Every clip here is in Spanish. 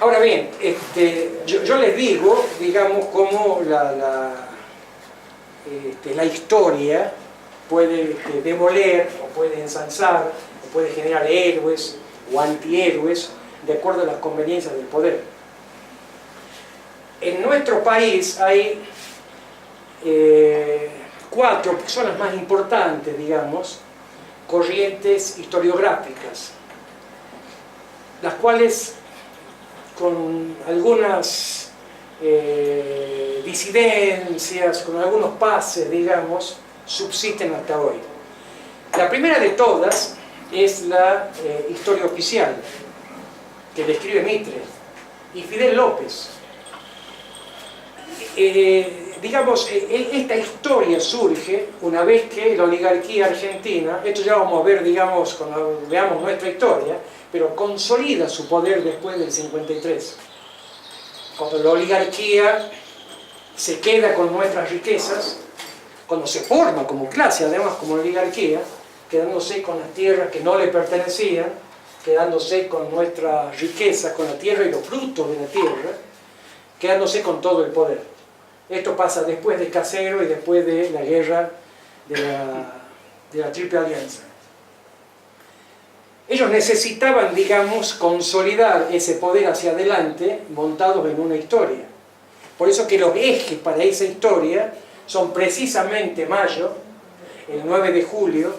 Ahora bien, yo les digo, digamos, cómo la historia puede demoler, o puede ensalzar, o puede generar héroes o antihéroes, de acuerdo a las conveniencias del poder. En nuestro país hay 4, que son las más importantes, digamos, corrientes historiográficas, las cuales, con algunas disidencias, con algunos pases, digamos, subsisten hasta hoy. La primera de todas es la historia oficial, que describe Mitre y Fidel López. Digamos, esta historia surge una vez que la oligarquía argentina, esto ya vamos a ver, digamos, cuando veamos nuestra historia, pero consolida su poder después del 53. Cuando la oligarquía se queda con nuestras riquezas, cuando se forma como clase, además como oligarquía, quedándose con las tierras que no le pertenecían, quedándose con nuestras riquezas, con la tierra y los frutos de la tierra, quedándose con todo el poder. Esto pasa después de Casero y después de la guerra de la Triple Alianza. Ellos necesitaban, digamos, consolidar ese poder hacia adelante montados en una historia. Por eso que los ejes para esa historia son precisamente Mayo, el 9 de julio,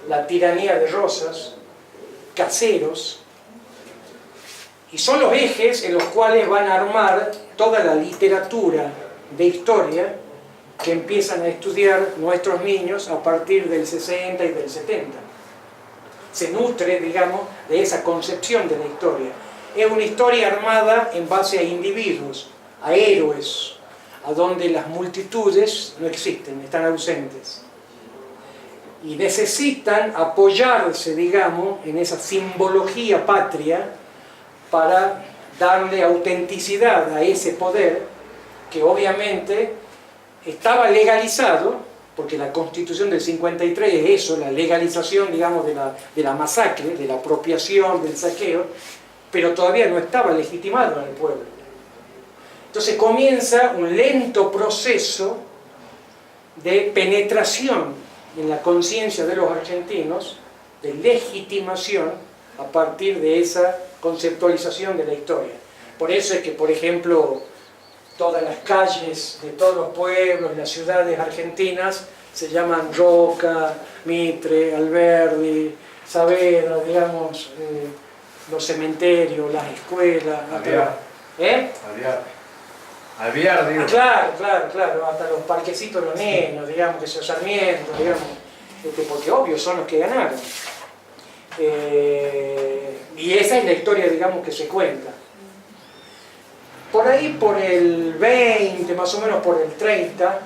la tiranía de Rosas, Caseros, y son los ejes en los cuales van a armar toda la literatura de historia que empiezan a estudiar nuestros niños a partir del 60 y del 70. Se nutre, digamos, de esa concepción de la historia. Es una historia armada en base a individuos, a héroes, a donde las multitudes no existen, están ausentes. Y necesitan apoyarse, digamos, en esa simbología patria para darle autenticidad a ese poder que obviamente estaba legalizado, porque la Constitución del 53 es eso, la legalización, digamos, de la masacre, de la apropiación, del saqueo, pero todavía no estaba legitimado en el pueblo. Entonces comienza un lento proceso de penetración en la conciencia de los argentinos, de legitimación a partir de esa conceptualización de la historia. Por eso es que, por ejemplo, todas las calles de todos los pueblos, las ciudades argentinas se llaman Roca, Mitre, Alberdi, Saavedra, digamos, los cementerios, las escuelas. Alvear, digo. Claro, hasta los parquecitos de los nenos, digamos, que se Sarmiento, digamos, porque obvio son los que ganaron. Y esa es la historia, digamos, que se cuenta. Por ahí, por el 20, más o menos por el 30,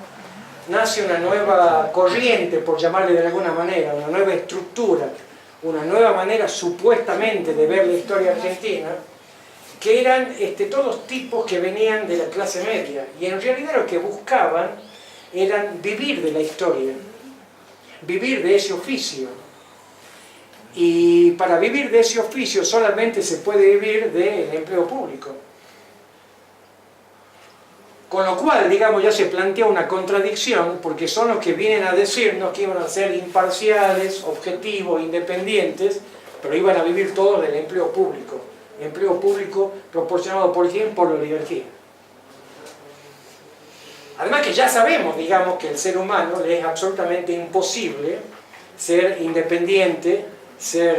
nace una nueva corriente, por llamarle de alguna manera, una nueva estructura, una nueva manera supuestamente de ver la historia argentina, que eran todos tipos que venían de la clase media, y en realidad lo que buscaban eran vivir de la historia, vivir de ese oficio. Y para vivir de ese oficio solamente se puede vivir del empleo público. Con lo cual, digamos, ya se plantea una contradicción, porque son los que vienen a decirnos que iban a ser imparciales, objetivos, independientes, pero iban a vivir todos del empleo público proporcionado por quién, por la oligarquía. Además que ya sabemos, digamos, que el ser humano le es absolutamente imposible ser independiente, ser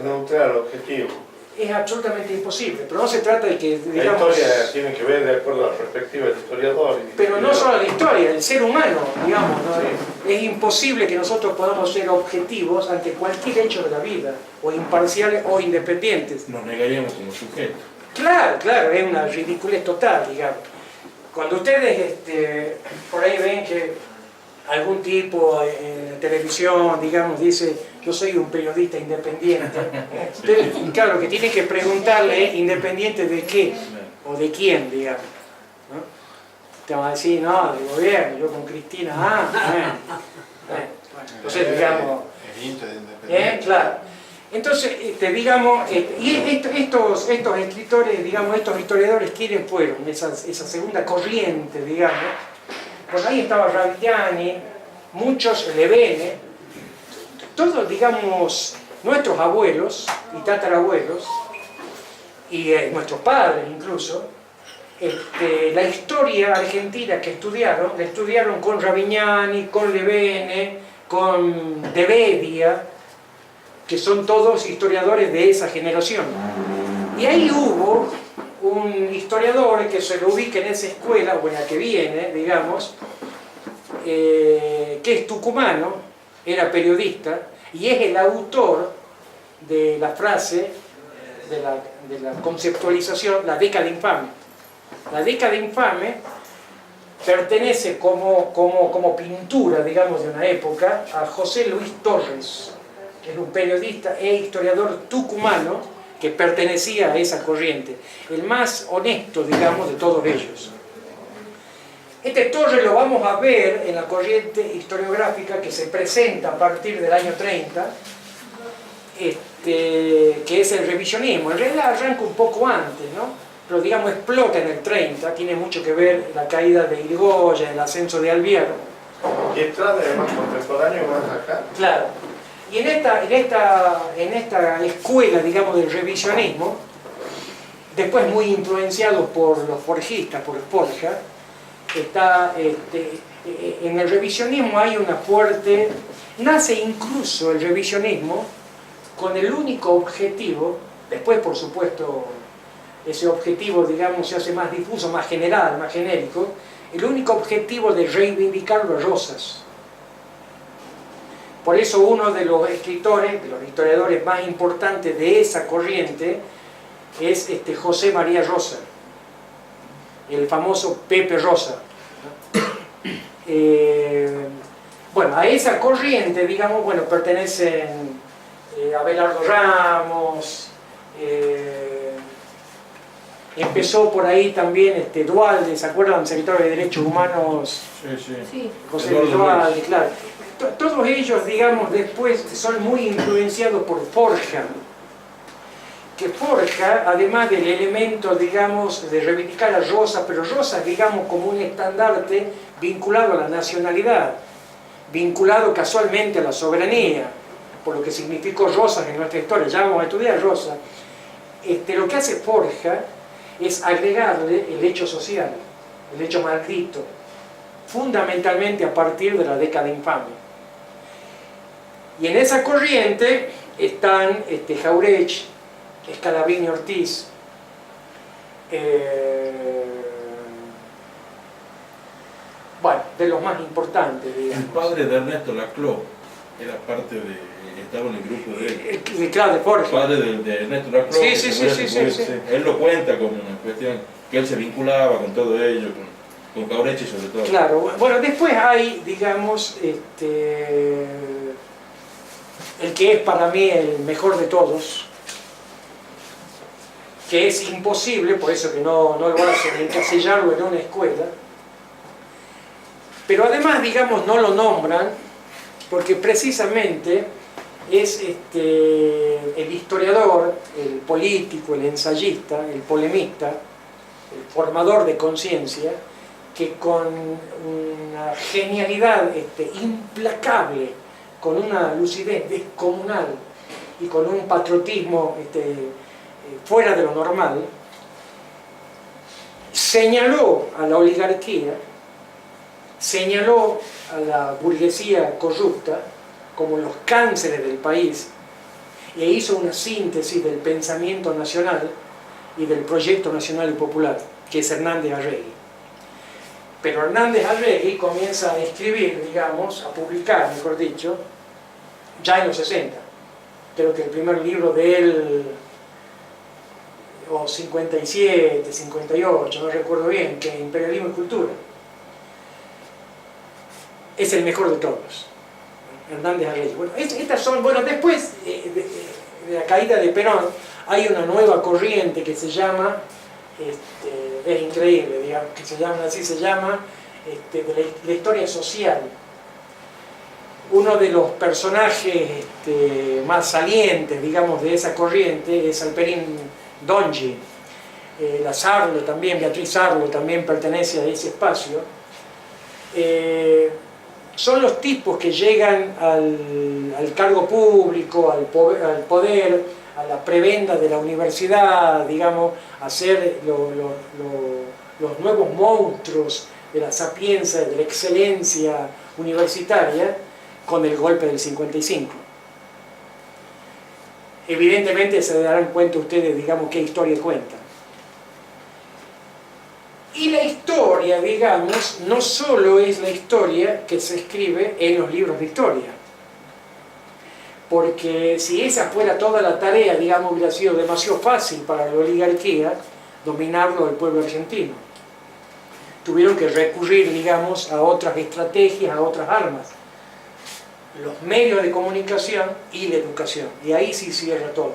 neutral, objetivo. Es absolutamente imposible, pero no se trata de que, digamos... La historia tiene que ver de acuerdo a la perspectiva del historiador. Pero no solo la historia, el ser humano, digamos, ¿no? Sí. Es imposible que nosotros podamos ser objetivos ante cualquier hecho de la vida, o imparciales o independientes. Nos negaríamos como sujetos. Claro, es una ridiculez total, digamos. Cuando ustedes por ahí ven que algún tipo en televisión, digamos, dice: yo soy un periodista independiente. Entonces, claro, que tienen que preguntarle, ¿independiente de qué? O de quién, digamos, ¿no? Te van a decir: no, del gobierno, yo con Cristina, bueno. Entonces, digamos... El índice de independencia. Claro. Entonces, digamos, y estos escritores, digamos, estos historiadores, ¿quiénes fueron? Esa segunda corriente, digamos. Pues ahí estaba Ravigliani, muchos Levene, todos, digamos, nuestros abuelos y tatarabuelos, y nuestros padres incluso, la historia argentina que estudiaron, la estudiaron con Ravigliani, con Levene, con De Bedia, que son todos historiadores de esa generación. Y ahí hubo un historiador que se lo ubica en esa escuela, o en la que viene, digamos, que es tucumano, era periodista, y es el autor de la frase, de la conceptualización, la década infame. La década infame pertenece como pintura, digamos, de una época, a José Luis Torres, que es un periodista e historiador tucumano que pertenecía a esa corriente, el más honesto, digamos, de todos ellos. Este Torres lo vamos a ver en la corriente historiográfica que se presenta a partir del año 30, que es el revisionismo. En realidad arranca un poco antes, ¿no? Pero digamos explota en el 30, tiene mucho que ver la caída de Irigoyen, el ascenso de Alvear. Y entra de más contemporáneo más acá. Claro. Y en esta escuela, digamos, del revisionismo, después muy influenciados por los forjistas, por Forja, en el revisionismo hay una fuerte, nace incluso el revisionismo con el único objetivo, después por supuesto ese objetivo, digamos, se hace más difuso, más general, más genérico, el único objetivo de reivindicar los Rosas. Por eso uno de los escritores, de los historiadores más importantes de esa corriente es José María Rosa, el famoso Pepe Rosa. Bueno, a esa corriente, digamos, bueno, pertenecen Abelardo Ramos, empezó por ahí también Duhalde, ¿se acuerdan? Secretario de Derechos Humanos, Sí. José Luis Duhalde, claro. Todos ellos, digamos, después son muy influenciados por Forja, que Forja, además del elemento, digamos, de reivindicar a Rosas, pero Rosas, digamos, como un estandarte vinculado a la nacionalidad, vinculado casualmente a la soberanía, por lo que significó Rosas en nuestra historia, ya vamos a estudiar Rosas, lo que hace Forja es agregarle el hecho social, el hecho maldito, fundamentalmente a partir de la década infame. Y en esa corriente están Jauretsch, Scalabrini Ortiz, bueno, de los más importantes, digamos. El padre de Ernesto Laclau era parte de, estaba en el grupo de él. Claro, de Forja. El padre de Ernesto Laclau. Sí. Él lo cuenta como una cuestión que él se vinculaba con todo ello, con Jauretsch sobre todo. Claro, bueno, después hay, digamos, el que es para mí el mejor de todos, que es imposible, por eso que no lo hacen, encasillarlo en una escuela, pero además, digamos, no lo nombran, porque precisamente es el historiador, el político, el ensayista, el polemista, el formador de conciencia, que con una genialidad implacable, con una lucidez descomunal y con un patriotismo fuera de lo normal, señaló a la oligarquía, señaló a la burguesía corrupta como los cánceres del país e hizo una síntesis del pensamiento nacional y del proyecto nacional y popular, que es Hernández Arregui. Pero Hernández Arregui comienza a escribir, digamos, a publicar, mejor dicho, ya en los 60. Creo que el primer libro de él, o 57, 58, no recuerdo bien, que Imperialismo y Cultura. Es el mejor de todos, Hernández Arregui. Bueno, estas son, bueno, después de la caída de Perón, hay una nueva corriente que se llama, es increíble, digamos, que se llama, así se llama, de la historia social. Uno de los personajes más salientes, digamos, de esa corriente es Alperín Dongi. La Sarlo también, Beatriz Sarlo también pertenece a ese espacio. Son los tipos que llegan al cargo público, al poder, a la prebenda de la universidad, digamos, a ser los nuevos monstruos de la sapiencia, de la excelencia universitaria, con el golpe del 55. Evidentemente se darán cuenta ustedes, digamos, qué historia cuentan. Y la historia, digamos, no solo es la historia que se escribe en los libros de historia. Porque si esa fuera toda la tarea, digamos, hubiera sido demasiado fácil para la oligarquía dominarlo del pueblo argentino. Tuvieron que recurrir, digamos, a otras estrategias, a otras armas. Los medios de comunicación y la educación. Y ahí sí cierra todo.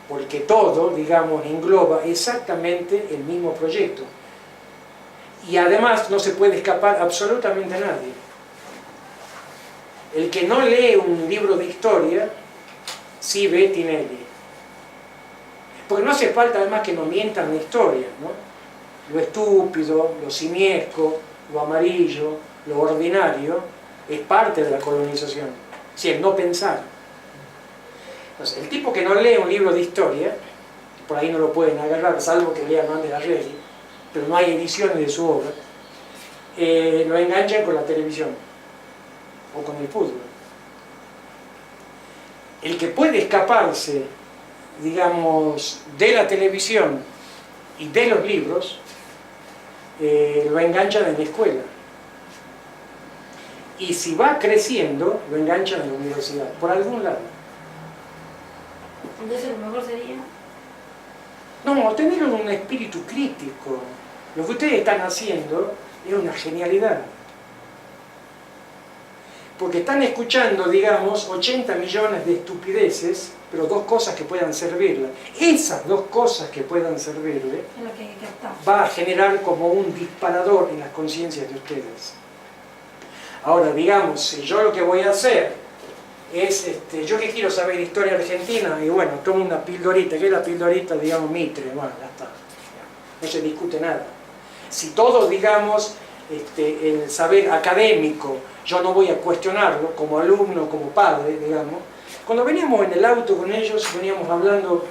Porque todo, digamos, engloba exactamente el mismo proyecto. Y además no se puede escapar absolutamente a nadie. El que no lee un libro de historia, sí ve Tinelli. Porque no hace falta además que nos mientan la historia, ¿no? Lo estúpido, lo simiesco, lo amarillo, lo ordinario, es parte de la colonización. Si el no pensar. Entonces, el tipo que no lee un libro de historia, por ahí no lo pueden agarrar, salvo que lea Hernández Arregui, pero no hay ediciones de su obra, lo enganchan con la televisión o con el fútbol. El que puede escaparse, digamos, de la televisión y de los libros, lo enganchan en la escuela. Y si va creciendo, lo enganchan en la universidad, por algún lado. Entonces lo mejor sería... No, tener un espíritu crítico. Lo que ustedes están haciendo es una genialidad. Porque están escuchando, digamos, 80 millones de estupideces, pero dos cosas que puedan servirle. Esas dos cosas que puedan servirle Es lo que hay que captar. va a generar como un disparador en las conciencias de ustedes. Ahora, digamos, si yo lo que voy a hacer es, yo que quiero saber historia argentina, y bueno, tomo una pildorita, que es la pildorita, digamos, Mitre, bueno, ya está, no se discute nada. Si todo, digamos, el saber académico, yo no voy a cuestionarlo como alumno, como padre, digamos. Cuando veníamos en el auto con ellos, veníamos hablando,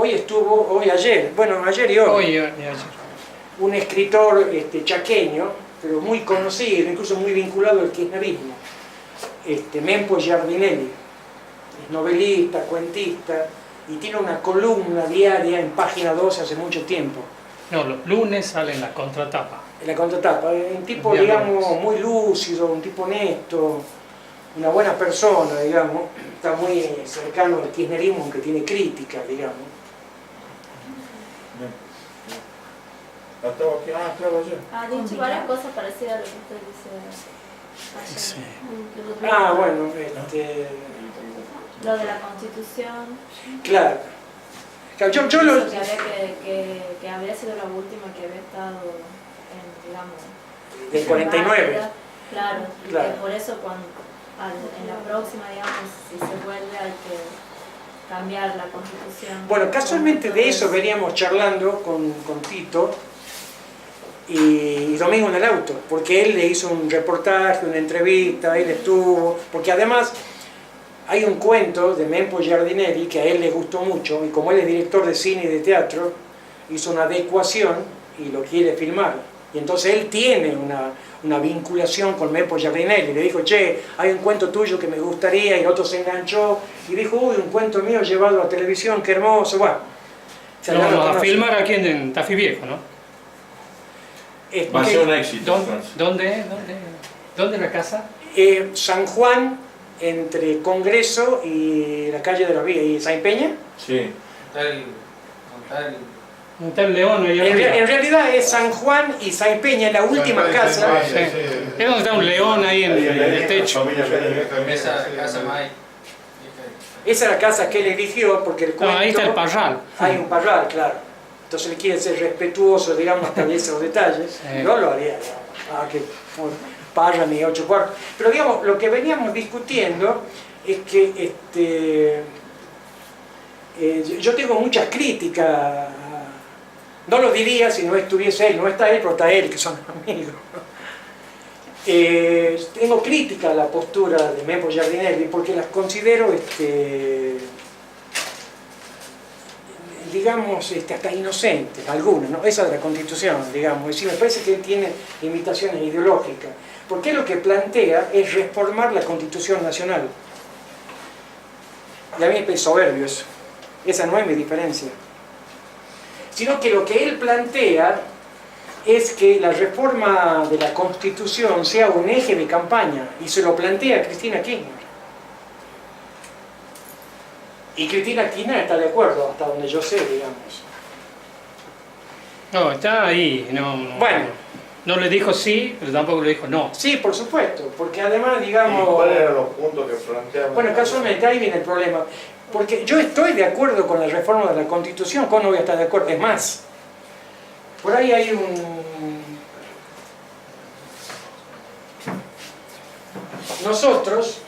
ayer y hoy, un escritor chaqueño, pero muy conocido, incluso muy vinculado al kirchnerismo, Mempo Giardinelli, es novelista, cuentista, y tiene una columna diaria en Página 12 hace mucho tiempo. No, los lunes sale en la contratapa. En la contratapa, un tipo, Bien, digamos, muy lúcido, un tipo honesto, una buena persona, digamos, está muy cercano al kirchnerismo, aunque tiene críticas, digamos. Estaba aquí, claro, ayer. Ha dicho varias cosas parecidas a lo que usted dice. Sí. Bueno, Lo de la Constitución. claro. Yo lo... Que habría sido la última que había estado en, digamos... Del 49. Claro, y Claro. que por eso en la próxima, digamos, si se vuelve hay que cambiar la Constitución. Bueno, casualmente de eso veníamos charlando con Tito y Domingo en el auto, porque él le hizo un reportaje, una entrevista, él estuvo, porque además hay un cuento de Mempo Giardinelli que a él le gustó mucho, y como él es director de cine y de teatro, hizo una adecuación y lo quiere filmar. Y entonces él tiene una vinculación con Mempo Giardinelli. Le dijo, che, hay un cuento tuyo que me gustaría, y el otro se enganchó y dijo, uy, un cuento mío llevado a televisión, qué hermoso. Bueno, Lo vamos a filmar aquí en Tafí Viejo, ¿no? Va a ser un éxito. ¿Dónde es la casa? San Juan, entre Congreso y la calle de la Vía, y Saint Peña. Sí. Hotel León, ahí En arriba. realidad es San Juan y Saint Peña, la última casa. Sí. Es donde está un león ahí en el techo. Esa casa más. Esa es la casa que él eligió porque el No, cuento... ahí está el parral. Hay un parral, claro. Entonces él quiere ser respetuoso, digamos, hasta de esos detalles. Sí. Yo lo haría, digamos. Parra ni 8 cuartos. Pero digamos, lo que veníamos discutiendo es que yo tengo muchas críticas, no lo diría si no estuviese él, no está él, pero está él, que son amigos. Tengo crítica a la postura de Memo Giardinelli porque las considero, digamos, hasta inocentes, algunas, ¿no? Esa de la Constitución, digamos, es decir, me parece que él tiene limitaciones ideológicas, porque lo que plantea es reformar la Constitución Nacional. Y a mí me parece soberbio eso. Esa no es mi diferencia. Sino que lo que él plantea es que la reforma de la Constitución sea un eje de campaña, y se lo plantea Cristina Kirchner. Y Cristina Kirchner está de acuerdo, hasta donde yo sé, digamos. No, está ahí. Bueno. No le dijo sí, pero tampoco le dijo no. Sí, por supuesto, porque además, ¿Y digamos... cuáles eran los puntos que planteaban? Bueno, casualmente ahí viene el problema. Porque yo estoy de acuerdo con la reforma de la Constitución, ¿cómo no voy a estar de acuerdo? Es más, por ahí hay Nosotros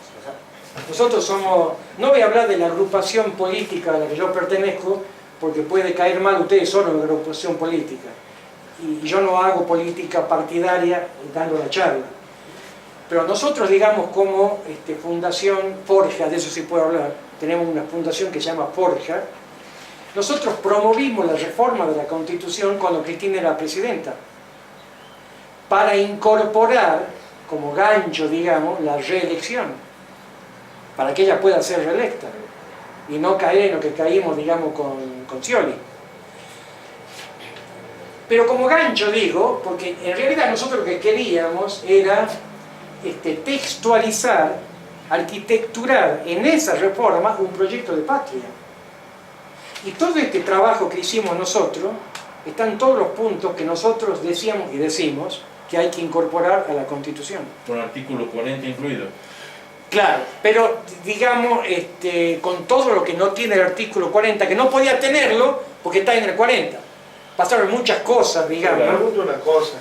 somos... No voy a hablar de la agrupación política a la que yo pertenezco, porque puede caer mal ustedes solo en la agrupación política. Y yo no hago política partidaria dando la charla. Pero nosotros, digamos, como Fundación Forja, de eso sí puedo hablar, tenemos una fundación que se llama Forja, nosotros promovimos la reforma de la Constitución cuando Cristina era presidenta, para incorporar, como gancho, digamos, la reelección, para que ella pueda ser reelecta, y no caer en lo que caímos, digamos, con Scioli. Pero como gancho digo, porque en realidad nosotros lo que queríamos era textualizar, arquitecturar en esa reforma un proyecto de patria. Y todo este trabajo que hicimos nosotros, están todos los puntos que nosotros decíamos y decimos que hay que incorporar a la Constitución. Con el artículo 40 incluido. Claro, pero digamos, con todo lo que no tiene el artículo 40, que no podía tenerlo porque está en el 40. Pasaron muchas cosas, digamos. Me pregunto una cosa.